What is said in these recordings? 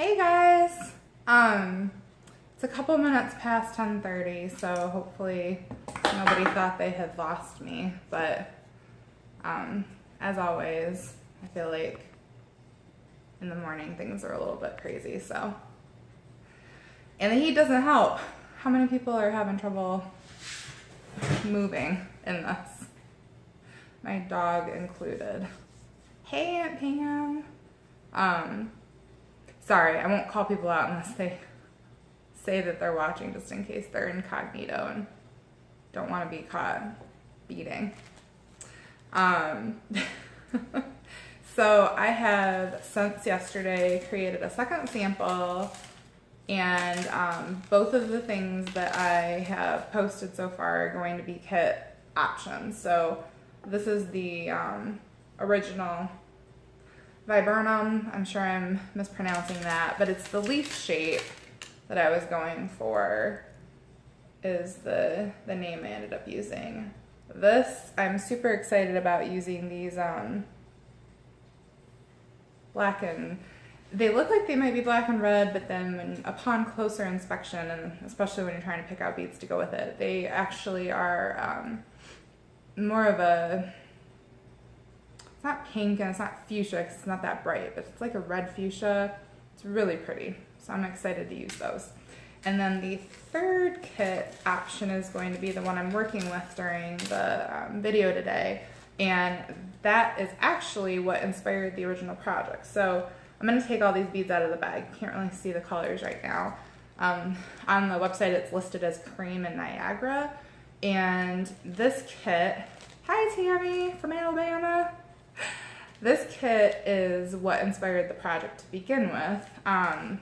Hey guys! It's a couple minutes past 10:30, so hopefully nobody thought they had lost me, but as always, I feel like in the morning things are a little bit crazy, so. And the heat doesn't help. How many people are having trouble moving in this? My dog included. Hey, Aunt Pam. Sorry, I won't call people out unless they say that they're watching, just in case they're incognito and don't want to be caught beating. So I have, since yesterday, created a second sample, and both of the things that I have posted so far are going to be kit options. So this is the original Viburnum. I'm sure I'm mispronouncing that, but it's the leaf shape that I was going for is the name I ended up using. This, I'm super excited about using these black and, they look like they might be black and red, but then upon closer inspection, and especially when you're trying to pick out beads to go with it, they actually are more of a, it's not pink and it's not fuchsia because it's not that bright, but it's like a red fuchsia. It's really pretty, so I'm excited to use those. And then the third kit option is going to be the one I'm working with during the video today, and that is actually what inspired the original project. So I'm going to take all these beads out of the bag. You can't really see the colors right now. On the website it's listed as Cream and Niagara, and this kit, hi Tammy from Alabama. This kit is what inspired the project to begin with. The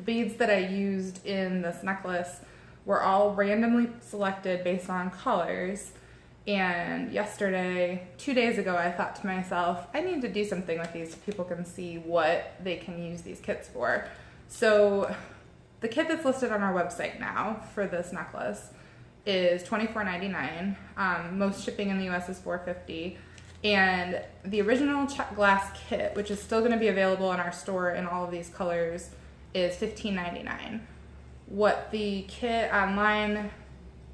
beads that I used in this necklace were all randomly selected based on colors. And yesterday, 2 days ago, I thought to myself, I need to do something with these so people can see what they can use these kits for. So the kit that's listed on our website now for this necklace is $24.99. Most shipping in the US is $4.50. And the original check glass kit, which is still going to be available in our store in all of these colors, is $15.99. What the kit online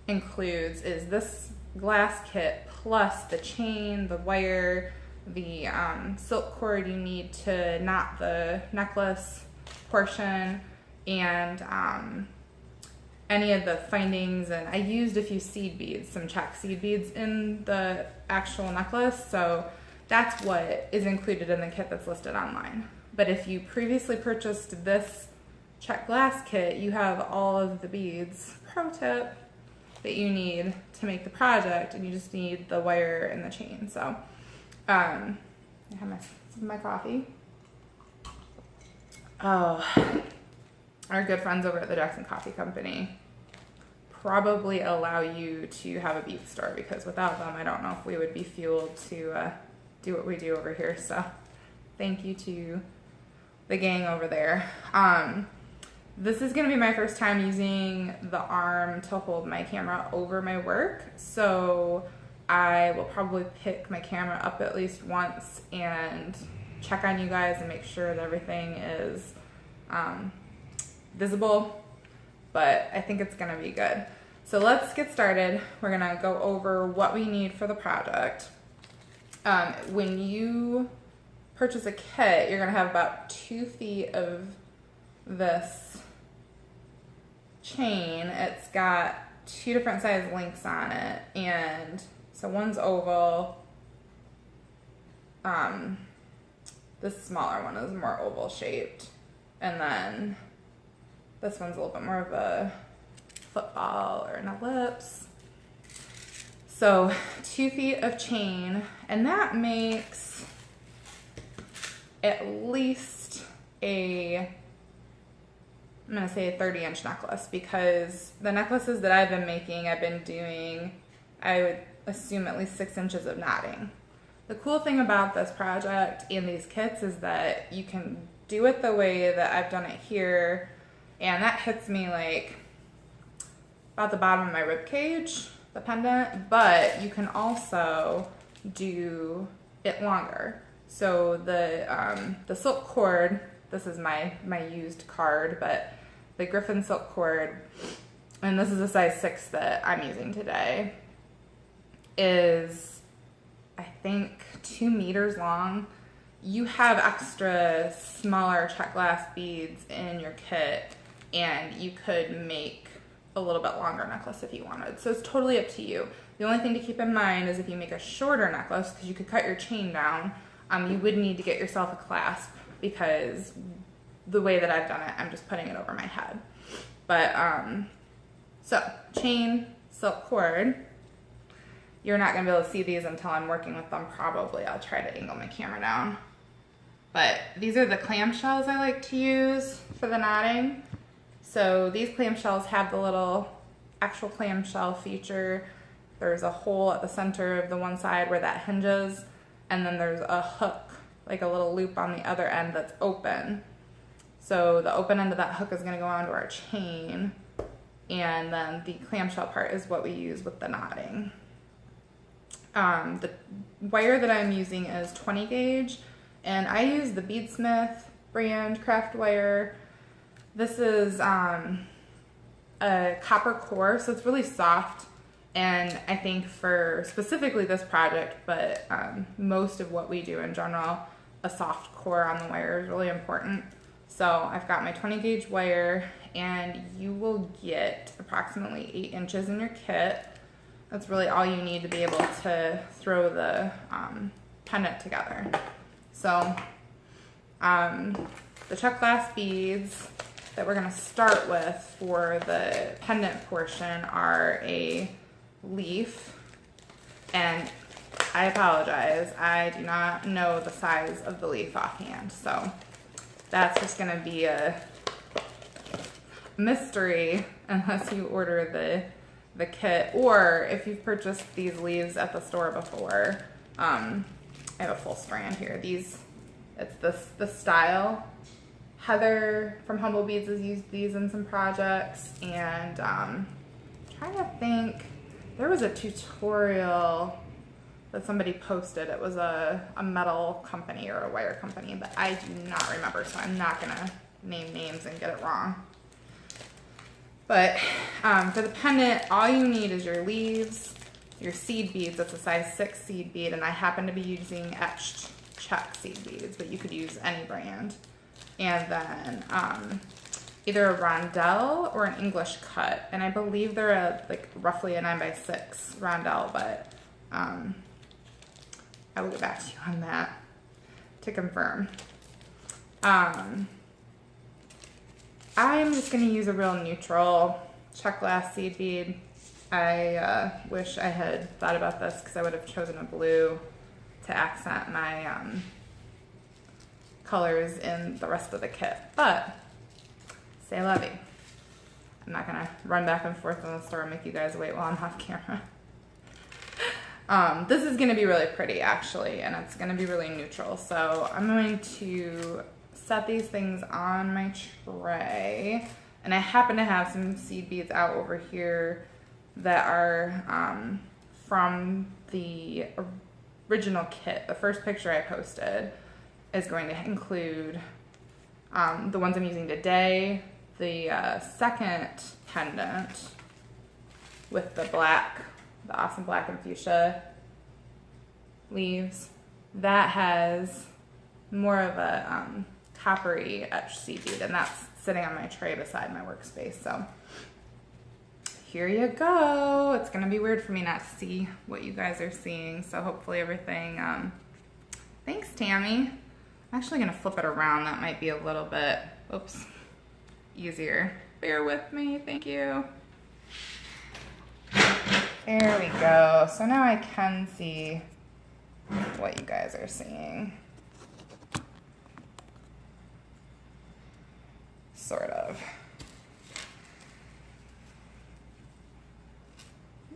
includes is this glass kit plus the chain, the wire, the silk cord you need to knot the necklace portion, and any of the findings. And I used a few seed beads, some Czech seed beads in the actual necklace, so that's what is included in the kit that's listed online. But if you previously purchased this Czech glass kit, you have all of the beads, pro tip, that you need to make the project, and you just need the wire and the chain. So I have my coffee. Oh, our good friends over at the Jackson Coffee Company probably allow you to have a bead store, because without them, I don't know if we would be fueled to do what we do over here. So thank you to the gang over there. This is going to be my first time using the arm to hold my camera over my work, so I will probably pick my camera up at least once and check on you guys and make sure that everything is visible, but I think it's going to be good. So let's get started. We're going to go over what we need for the project. When you purchase a kit, you're going to have about 2 feet of this chain. It's got 2 different size links on it, and so one's oval. This smaller one is more oval shaped, and then this one's a little bit more of a football or an ellipse. So 2 feet of chain, and that makes at least I'm going to say a 30-inch necklace, because the necklaces that I've been making, I've been doing, I would assume, at least 6 inches of knotting. The cool thing about this project and these kits is that you can do it the way that I've done it here, and that hits me like about the bottom of my rib cage, the pendant, but you can also do it longer. So the silk cord this is my used card, but the Griffin silk cord, and this is a size 6 that I'm using today, is I think 2 meters long. You have extra smaller check glass beads in your kit, and you could make a little bit longer necklace if you wanted. So it's totally up to you. The only thing to keep in mind is if you make a shorter necklace, because you could cut your chain down, you would need to get yourself a clasp, because the way that I've done it, I'm just putting it over my head. But, so chain, silk cord. You're not gonna be able to see these until I'm working with them probably. I'll try to angle my camera down. But these are the clamshells I like to use for the knotting. So these clamshells have the little actual clamshell feature. There's a hole at the center of the one side where that hinges, and then there's a hook, like a little loop on the other end that's open. So the open end of that hook is gonna go onto our chain, and then the clamshell part is what we use with the knotting. The wire that I'm using is 20 gauge, and I use the Beadsmith brand craft wire. This is a copper core, so it's really soft, and I think for specifically this project, but most of what we do in general, a soft core on the wire is really important. So I've got my 20 gauge wire, and you will get approximately 8 inches in your kit. That's really all you need to be able to throw the pendant together. So the check glass beads that we're gonna start with for the pendant portion are a leaf, and I apologize, I do not know the size of the leaf offhand, so that's just gonna be a mystery unless you order the kit, or if you've purchased these leaves at the store before. I have a full strand here. It's the style. Heather from Humble Beads has used these in some projects, and trying to think, there was a tutorial that somebody posted. It was a metal company or a wire company, but I do not remember, so I'm not gonna name names and get it wrong. But for the pendant, all you need is your leaves, your seed beads. That's a size 6 seed bead, and I happen to be using etched check seed beads, but you could use any brand. And then either a rondelle or an English cut, and I believe they're like roughly a 9x6 rondelle, but I will get back to you on that to confirm. I'm just going to use a real neutral check glass seed bead. I wish I had thought about this, because I would have chosen a blue to accent my colors in the rest of the kit, but c'est la vie. I'm not going to run back and forth in the store and make you guys wait while I'm off camera. This is going to be really pretty, actually, and it's going to be really neutral. So I'm going to set these things on my tray, and I happen to have some seed beads out over here that are from the original kit. The first picture I posted is going to include the ones I'm using today, the second pendant with the awesome black and fuchsia leaves. That has more of a coppery etched seed bead, and that's sitting on my tray beside my workspace. So here you go. It's gonna be weird for me not to see what you guys are seeing, so hopefully everything, thanks Tammy. I'm actually gonna flip it around. That might be a little bit, oops, easier. Bear with me, thank you. There we go. So now I can see what you guys are seeing. Sort of.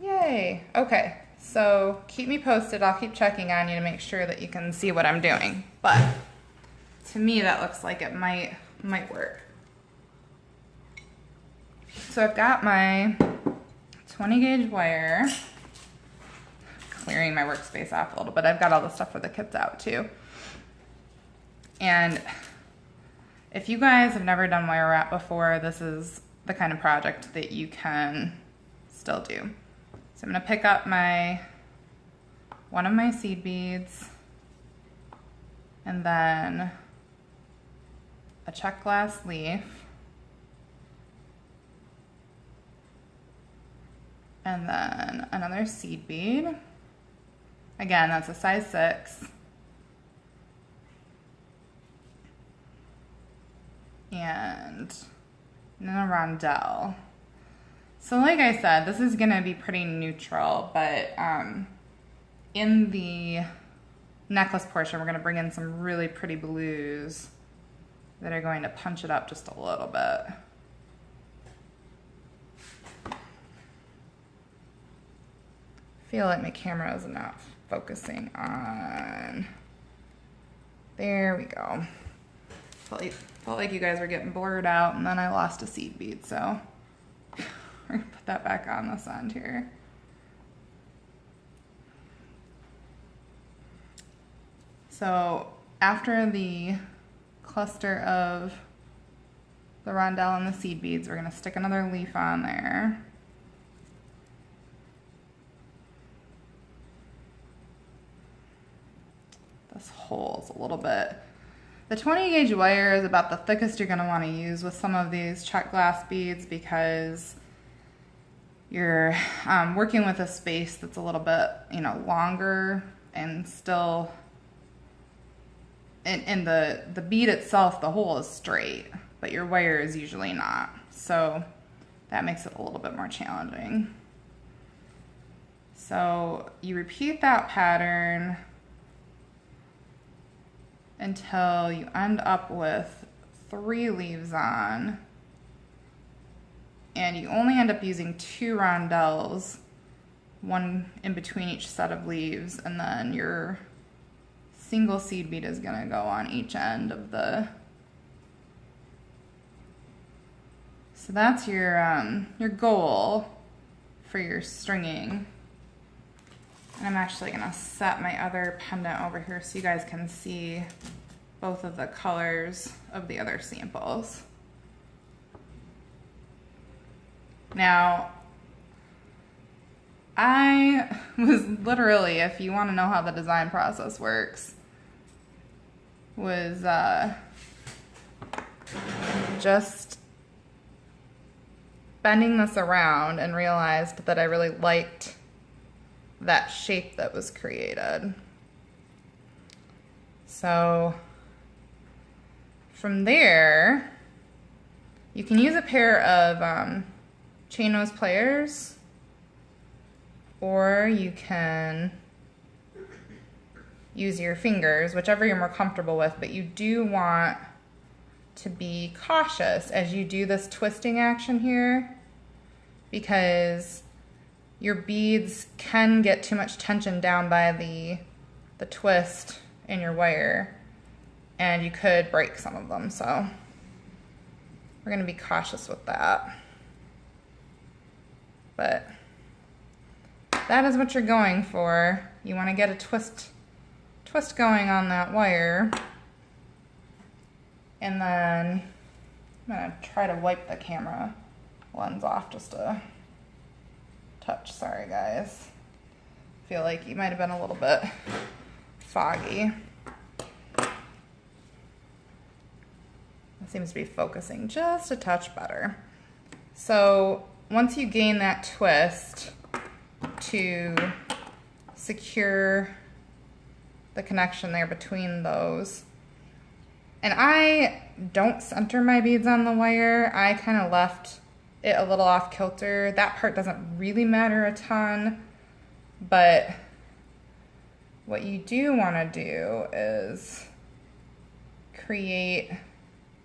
Yay. Okay, so keep me posted. I'll keep checking on you to make sure that you can see what I'm doing. But to me, that looks like it might work. So I've got my 20 gauge wire, clearing my workspace off a little bit. I've got all the stuff for the kits out too. And If you guys have never done wire wrap before, this is the kind of project that you can still do. So I'm gonna pick up one of my seed beads and then a check glass leaf and then another seed bead. Again, that's a size 6. And then a rondelle. So like I said, this is gonna be pretty neutral, but in the necklace portion, we're gonna bring in some really pretty blues that are going to punch it up just a little bit. I feel like my camera is not focusing on. There we go. Felt like you guys were getting blurred out, and then I lost a seed bead, so we're gonna put that back on this end here. So after the cluster of the rondelle and the seed beads, we're gonna stick another leaf on there. This hole's a little bit. The 20 gauge wire is about the thickest you're gonna wanna use with some of these check glass beads because you're working with a space that's a little bit, longer and still, and the bead itself, the hole is straight, but your wire is usually not. So that makes it a little bit more challenging. So you repeat that pattern until you end up with 3 leaves on, and you only end up using 2 rondelles, one in between each set of leaves, and then your single seed bead is gonna go on each end of the. So that's your goal for your stringing. I'm actually gonna set my other pendant over here so you guys can see both of the colors of the other samples. Now, I was literally, if you wanna know how the design process works, was just bending this around and realized that I really liked that shape that was created. So from there, you can use a pair of chain nose pliers, or you can use your fingers, whichever you're more comfortable with, but you do want to be cautious as you do this twisting action here, because your beads can get too much tension down by the twist in your wire, and you could break some of them. So we're gonna be cautious with that. But that is what you're going for. You wanna get a twist going on that wire. And then I'm gonna try to wipe the camera lens off just a touch. Sorry guys. Feel like you might have been a little bit foggy. It seems to be focusing just a touch better. So once you gain that twist to secure the connection there between those, and I don't center my beads on the wire, I kind of left it a little off kilter. That part doesn't really matter a ton, but what you do want to do is create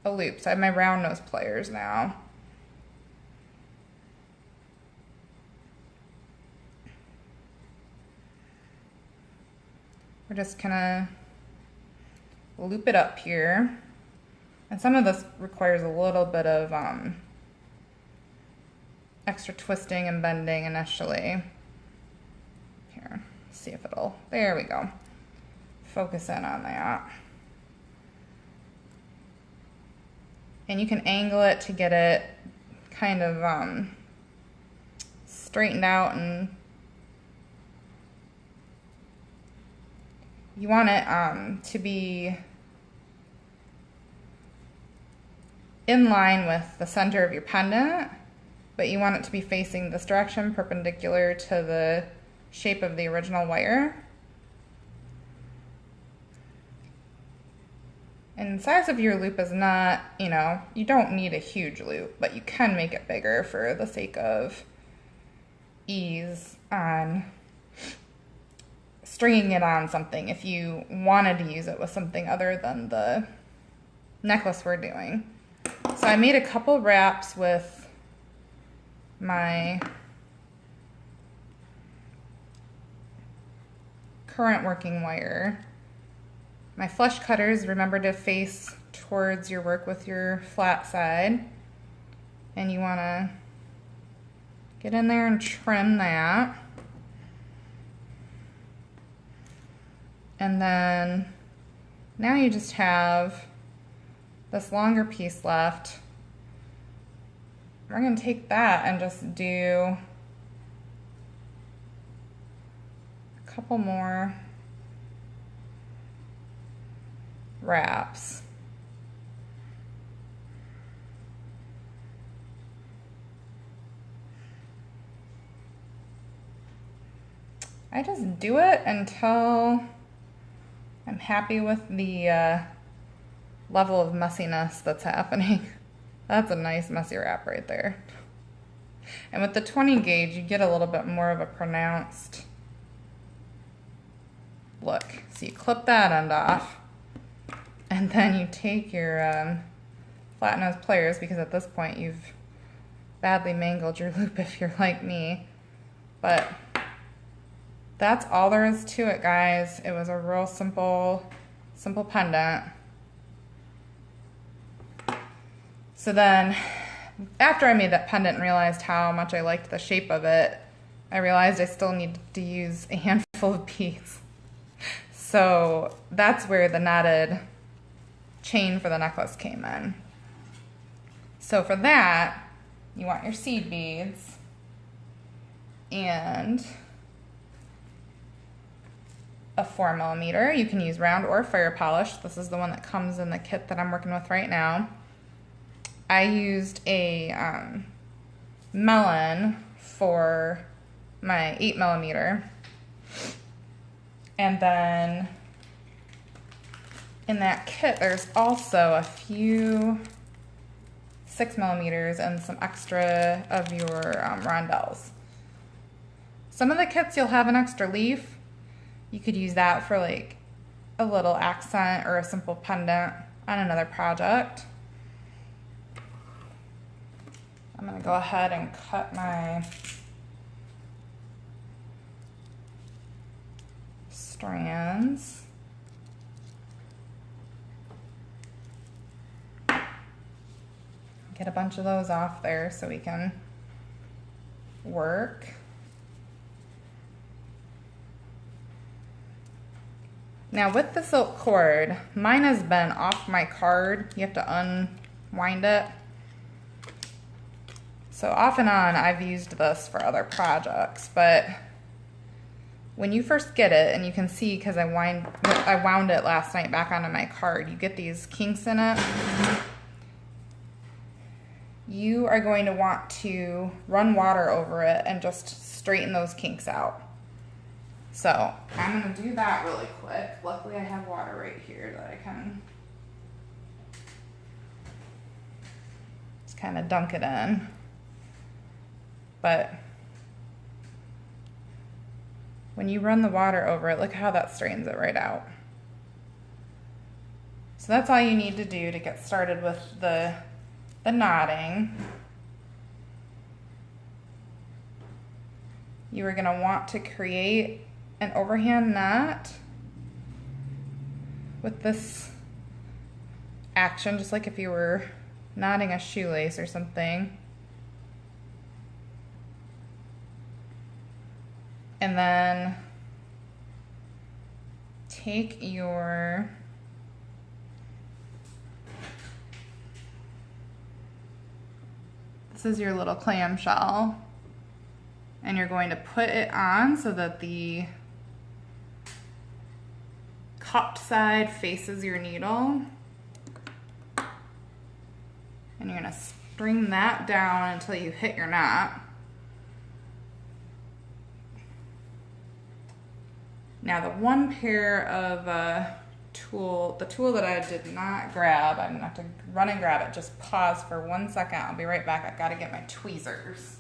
a loop. So I have my round nose pliers now. We're just gonna loop it up here. And some of this requires a little bit of extra twisting and bending initially. Here, see if it'll, there we go. Focus in on that. And you can angle it to get it kind of straightened out, and you want it to be in line with the center of your pendant, but you want it to be facing this direction, perpendicular to the shape of the original wire. And the size of your loop is not, you know, you don't need a huge loop, but you can make it bigger for the sake of ease on stringing it on something if you wanted to use it with something other than the necklace we're doing. So I made a couple wraps with my current working wire. My flush cutters, remember to face towards your work with your flat side. And you want to get in there and trim that. And then now you just have this longer piece left. We're going to take that and just do a couple more wraps. I just do it until I'm happy with the level of messiness that's happening. That's a nice messy wrap right there. And with the 20 gauge, you get a little bit more of a pronounced look. So you clip that end off, and then you take your flat nose pliers, because at this point you've badly mangled your loop if you're like me. But that's all there is to it, guys. It was a real simple pendant. So then, after I made that pendant and realized how much I liked the shape of it, I realized I still needed to use a handful of beads. So that's where the knotted chain for the necklace came in. So for that, you want your seed beads and a 4mm. You can use round or fire polish. This is the one that comes in the kit that I'm working with right now. I used a melon for my 8mm. And then in that kit, there's also a few 6mm and some extra of your rondelles. Some of the kits you'll have an extra leaf. You could use that for like a little accent or a simple pendant on another project. I'm going to go ahead and cut my strands. Get a bunch of those off there so we can work. Now with the silk cord, mine has been off my card. You have to unwind it. So off and on, I've used this for other projects, but when you first get it, and you can see because I wound it last night back onto my card, you get these kinks in it. You are going to want to run water over it and just straighten those kinks out. So I'm going to do that really quick. Luckily I have water right here that I can just kind of dunk it in. But when you run the water over it, look how that straightens it right out. So that's all you need to do to get started with the knotting. You are going to want to create an overhand knot with this action, just like if you were knotting a shoelace or something. And then take your This is your little clamshell, and you're going to put it on so that the cupped side faces your needle, and you're going to string that down until you hit your knot. Now the one pair of the tool that I did not grab, I'm gonna have to run and grab it. Just pause for 1 second. I'll be right back. I've got to get my tweezers.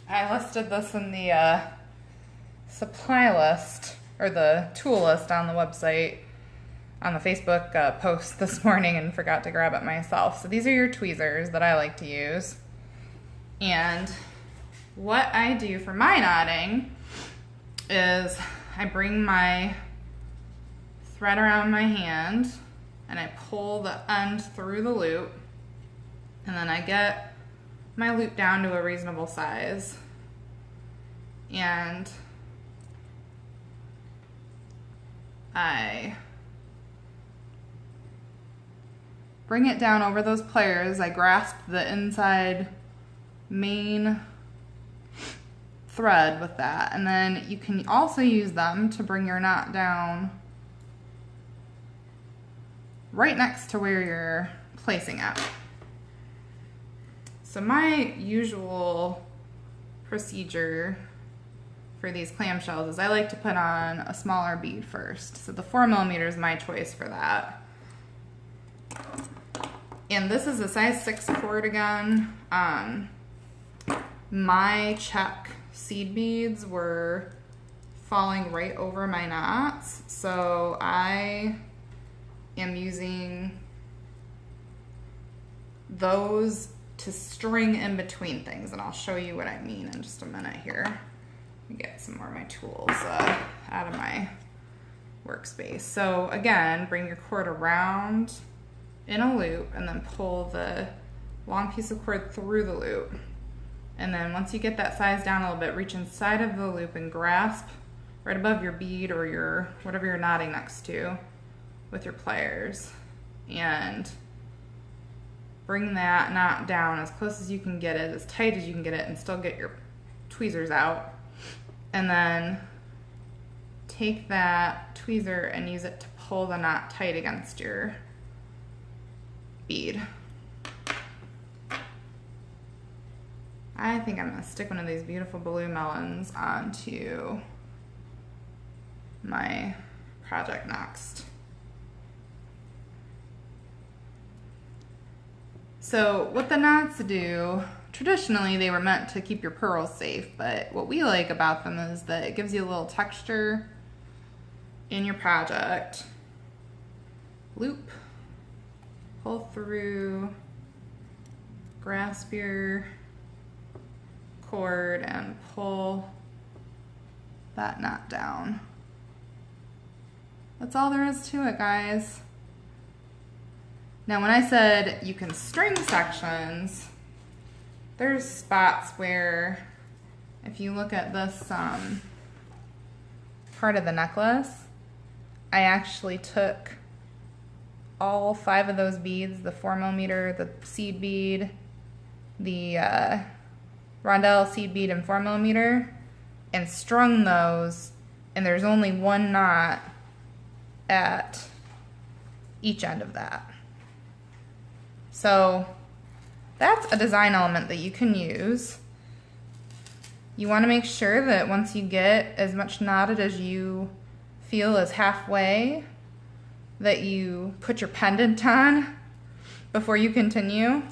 I listed this in the supply list, or the tool list on the website, on the Facebook post this morning, and forgot to grab it myself. So these are your tweezers that I like to use. And what I do for my knotting is I bring my thread around my hand and I pull the end through the loop, and then I get my loop down to a reasonable size, and I bring it down over those pliers. I grasp the inside main thread with that, and then you can also use them to bring your knot down right next to where you're placing it. So my usual procedure for these clamshells is I like to put on a smaller bead first. So the 4mm is my choice for that. And this is a size 6 cord again. My check seed beads were falling right over my knots, so I am using those to string in between things, and I'll show you what I mean in just a minute here. Let me get some more of my tools out of my workspace. So again, bring your cord around in a loop and then pull the long piece of cord through the loop. And then once you get that size down a little bit, reach inside of the loop and grasp right above your bead or your whatever you're knotting next to with your pliers, and bring that knot down as close as you can get it, as tight as you can get it, and still get your tweezers out. And then take that tweezer and use it to pull the knot tight against your bead. I think I'm gonna stick one of these beautiful blue melons onto my project next. So what the knots do, traditionally they were meant to keep your pearls safe, but what we like about them is that it gives you a little texture in your project. Loop, pull through, grasp your cord and pull that knot down. That's all there is to it, guys. Now, when I said you can string sections, there's spots where, if you look at this part of the necklace, I actually took all 5 of those beads, the 4mm, the seed bead, the rondelle seed bead and 4mm, and strung those, and there's only one knot at each end of that. So that's a design element that you can use. You want to make sure that once you get as much knotted as you feel is halfway, that you put your pendant on before you continue.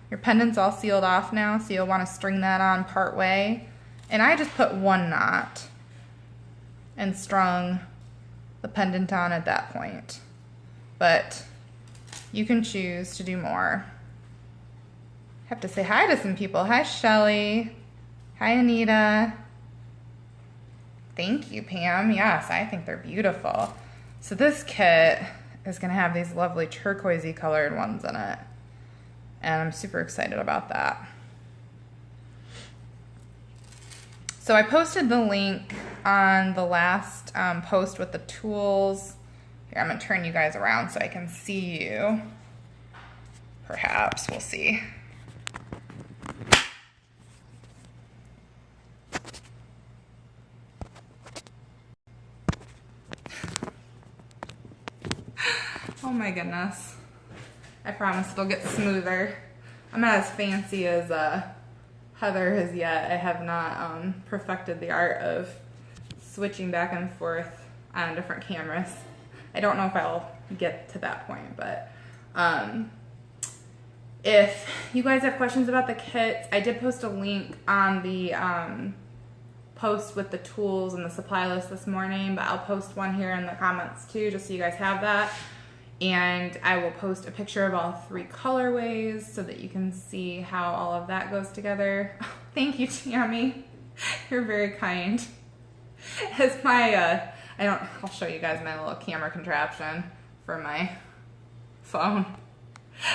Your pendant's all sealed off now, so you'll want to string that on part way. And I just put one knot and strung the pendant on at that point. But you can choose to do more. I have to say hi to some people. Hi, Shelly. Hi, Anita. Thank you, Pam. Yes, I think they're beautiful. So this kit is going to have these lovely turquoisey colored ones in it, and I'm super excited about that. So I posted the link on the last post with the tools. Here, I'm gonna turn you guys around so I can see you. Perhaps, we'll see. Oh my goodness. I promise it'll get smoother. I'm not as fancy as Heather has yet. I have not perfected the art of switching back and forth on different cameras. I don't know if I'll get to that point, but if you guys have questions about the kits, I did post a link on the post with the tools and the supply list this morning, but I'll post one here in the comments too, just so you guys have that. And I will post a picture of all 3 colorways so that you can see how all of that goes together. Thank you, Tammy. You're very kind. As my, I'll show you guys my little camera contraption for my phone.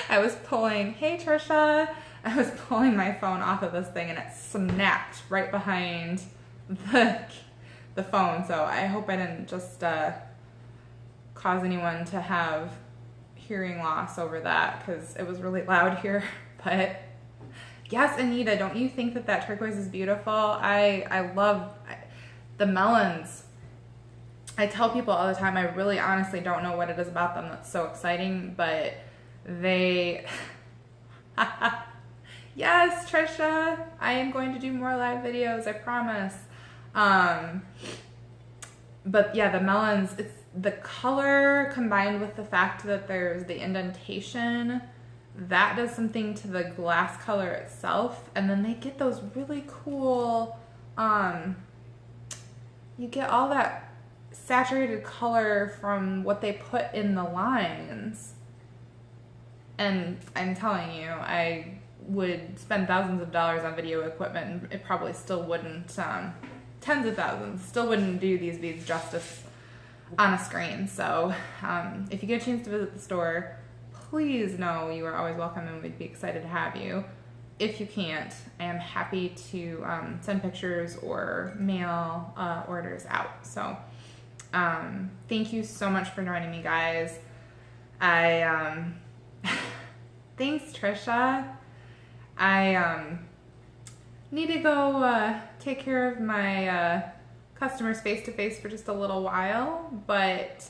I was pulling, hey Trisha, I was pulling my phone off of this thing and it snapped right behind the phone. So I hope I didn't just cause anyone to have hearing loss over that, because it was really loud here. But yes, Anita, don't you think that that turquoise is beautiful? I love the melons. I tell people all the time, I really honestly don't know what it is about them that's so exciting, but they... Yes, Trisha, I am going to do more live videos, I promise. But yeah, the melons, it's the color combined with the fact that there's the indentation, that does something to the glass color itself. And then they get those really cool, you get all that saturated color from what they put in the lines. And I'm telling you, I would spend thousands of dollars on video equipment and it probably still wouldn't, tens of thousands, still wouldn't do these beads justice on a screen. So if you get a chance to visit the store, please know you are always welcome and we'd be excited to have you. If you can't, I am happy to send pictures or mail orders out. So thank you so much for joining me, guys. Thanks, Trisha. I need to go take care of my customers face-to-face for just a little while, but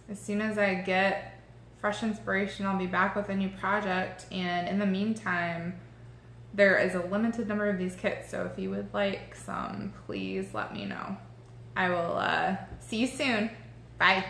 as soon as I get fresh inspiration, I'll be back with a new project. And in the meantime, there is a limited number of these kits, so if you would like some, please let me know. I will see you soon. Bye.